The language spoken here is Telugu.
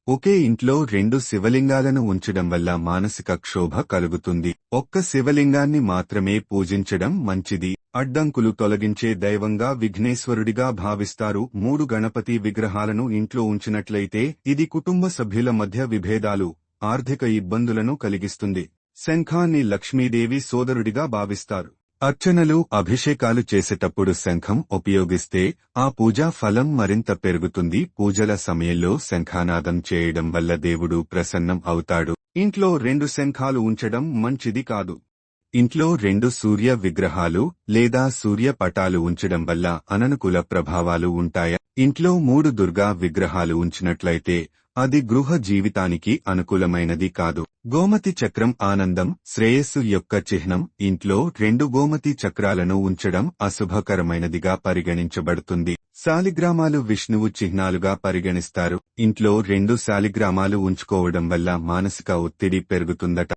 ఒకే ఇంట్లో రెండు శివలింగాలను ఉంచడం వల్ల మానసిక క్షోభ కలుగుతుంది. ఒక్క శివలింగాన్ని మాత్రమే పూజించడం మంచిది. అడ్డంకులు తొలగించే దైవంగా విఘ్నేశ్వరుడిగా భావిస్తారు. 3 గణపతి విగ్రహాలను ఇంట్లో ఉంచినట్లయితే ఇది కుటుంబ సభ్యుల మధ్య విభేదాలు, ఆర్థిక ఇబ్బందులను కలిగిస్తుంది. శంఖాన్ని లక్ష్మీదేవి సోదరుడిగా భావిస్తారు. అర్చనలు, అభిషేకాలు చేసేటప్పుడు శంఖం ఉపయోగిస్తే ఆ పూజా ఫలం మరింత పెరుగుతుంది. పూజల సమయంలో శంఖానాదం చేయడం వల్ల దేవుడు ప్రసన్నం అవుతాడు. ఇంట్లో 2 శంఖాలు ఉంచడం మంచిది కాదు. ఇంట్లో 2 సూర్య విగ్రహాలు లేదా సూర్య పటాలు ఉంచడం వల్ల అననుకూల ప్రభావాలు ఉంటాయా? ఇంట్లో 3 దుర్గా విగ్రహాలు ఉంచినట్లయితే అది గృహ జీవితానికి అనుకూలమైనది కాదు. గోమతి చక్రం ఆనందం, శ్రేయస్సు యొక్క చిహ్నం. ఇంట్లో 2 గోమతి చక్రాలను ఉంచడం అశుభకరమైనదిగా పరిగణించబడుతుంది. శాలిగ్రామాలు విష్ణువు చిహ్నాలుగా పరిగణిస్తారు. ఇంట్లో 2 శాలిగ్రామాలు ఉంచుకోవడం వల్ల మానసిక ఒత్తిడి పెరుగుతుందట.